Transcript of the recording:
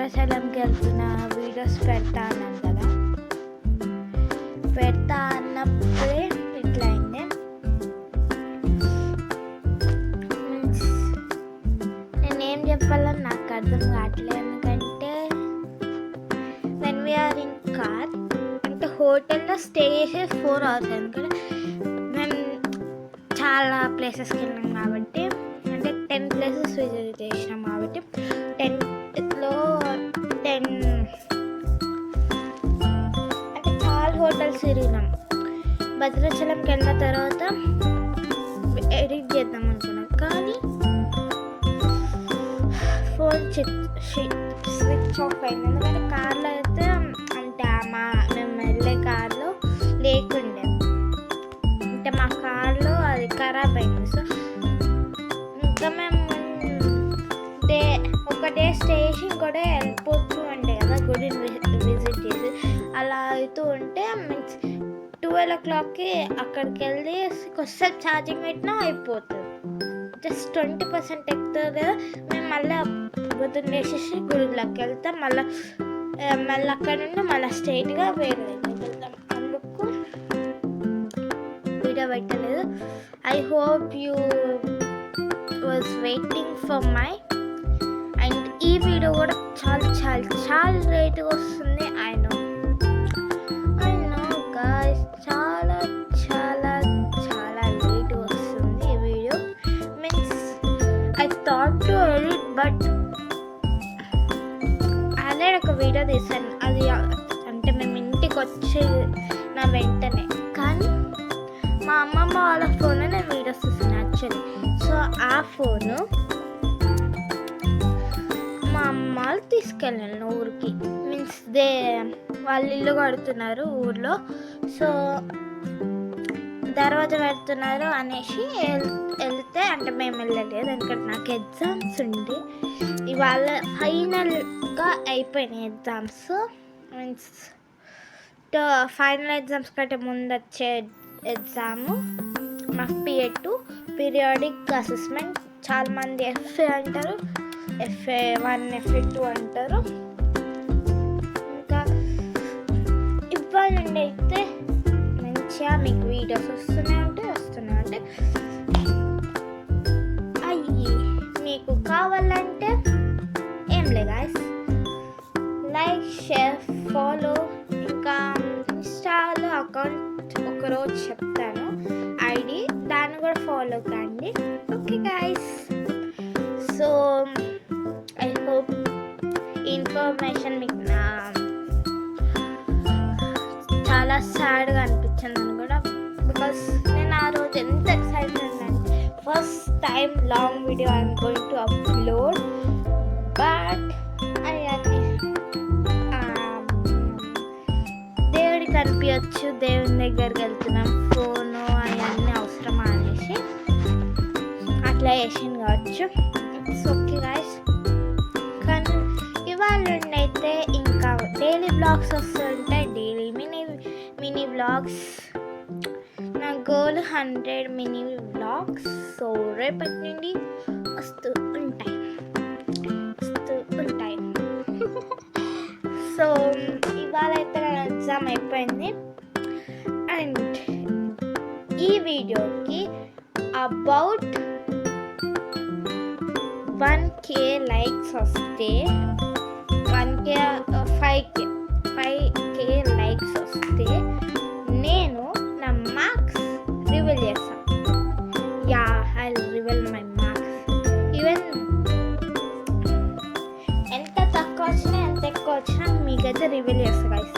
భద్రాచలంకి వెళ్తున్న వీడియోస్ పెడతా అన్నాను కదా, పెడతా అన్నప్పుడే ఇట్లా అయింది. నేనేం చెప్పాలని నాకు అర్థం కావట్లేదు. ఎందుకంటే వెన్ వీఆర్ ఇన్ కార్ అంటే హోటల్లో స్టే చేసేది 4 hours. ఎందుకంటే మేము చాలా ప్లేసెస్కి వెళ్ళాం కాబట్టి, అంటే 10 places విజిట్ చేసినాం కాబట్టి 10లో 10 అంటే చాలా హోటల్స్ తిరిగినాం. భద్రాచలంకి వెళ్ళిన తర్వాత ఎడిట్ చేద్దాం అనుకున్నాం, కానీ ఫోన్ స్విచ్ ఆఫ్ అయింది. ఎందుకంటే కార్లో అయితే అంటే మేము వెళ్ళే కార్లో లేకుండే, అంటే మా కార్లో అది ఖరాబ్ అయింది. సో ఇంకా మేము ఒక డే స్టే చేసి ఇంకో డే వెళ్ళిపోతూ ఉండే కదా గుడిని విజిట్ చేసి. అలా అవుతూ ఉంటే మీన్స్ 12 o'clockకి అక్కడికి వెళ్ళి కొద్దిసేపు ఛార్జింగ్ పెట్టినా అయిపోతుంది. జస్ట్ 20% ఎక్కుతుంది కదా. మేము మళ్ళీ పొద్దున్న వేసేసి గుడిలోకి వెళ్తాం. మళ్ళీ అక్కడ నుండి మళ్ళీ స్ట్రైట్గా వేరే వెళ్తాం. అందుకు వీడియో పెట్టలేదు. I hope you was waiting for my. And ఈ వీడియో కూడా చాలా లేట్గా వస్తుంది. ఐ నో గాయ్స్, చాలా లేట్గా వస్తుంది ఈ video. Means I thought to edit, but already ఒక వీడియో తీసాను. అది అంటే మేము ఇంటికి వచ్చి నా వెంటనే, కానీ మా అమ్మమ్మ వాళ్ళ ఫోన్లో నేను వీడియోస్ తీసాను యాక్చువల్లీ. సో ఆ ఫోను మా అమ్మ వాళ్ళు తీసుకెళ్ళాను ఊరికి. మీన్స్ వాళ్ళు ఇల్లు కడుతున్నారు ఊర్లో, సో దర్వాజా పెడుతున్నారు అనేసి వెళ్తే, అంటే మేము వెళ్ళలేదు ఎందుకంటే నాకు ఎగ్జామ్స్ ఉండి ఇవాళ ఫైనల్గా అయిపోయినాయి ఎగ్జామ్స్. మీన్స్ ఫైనల్ ఎగ్జామ్స్ కంటే ముందు వచ్చే ఎగ్జాము మా PA2 పీరియాడిక్ అసెస్మెంట్. చాలామంది FA అంటారు, FA1 FA2 అంటారు. ఇంకా ఇవాళ నుండి అయితే మంచిగా మీకు వీడియోస్ వస్తూనే ఉంటాయి. అయ్యి మీకు కావాలంటే ఏం లేదు గాయ్స్, లైక్, షేర్, ఫాలో. ఇంకా ఇన్స్టాలో అకౌంట్ ఒకరోజు చెప్తాను ID, దాన్ని కూడా ఫాలో కండి. Okay guys, so I hope information మీకు చాలా సాడ్గా అనిపించింది కూడా. బికాస్ నేను ఆ రోజు ఎంత ఎక్సైటెడ్ అంటే first time long video I'm going to upload. But దేవుడికి అనిపించచ్చు, దేవుని దగ్గరికి వెళ్తున్నాం, ఫోను అవన్నీ అవసరమా అనేసి అట్లా చేసాను కావచ్చు. It's okay guys. కానీ ఇవాళ అయితే ఇంకా డైలీ బ్లాగ్స్ వస్తుంటాయి, డైలీ మినీ బ్లాగ్స్. నా గోల్ 100 మినీ బ్లాగ్స్. సో రేపటి నుండి వస్తూ ఉంటాయి. సో ఇవాళ అయితే నా ఎగ్జామ్ అయిపోయింది. అండ్ ఈ వీడియోకి అబౌట్ 1K లైక్స్ వస్తే 5K లైక్స్ వస్తే నేను నా మార్క్స్ రివీల్ చేస్తాను. I reveal my marks. Even ఎంత తక్కువ వచ్చినా ఎంత ఎక్కువ వచ్చినా మీకైతే రివీల్ చేస్తా గైస్.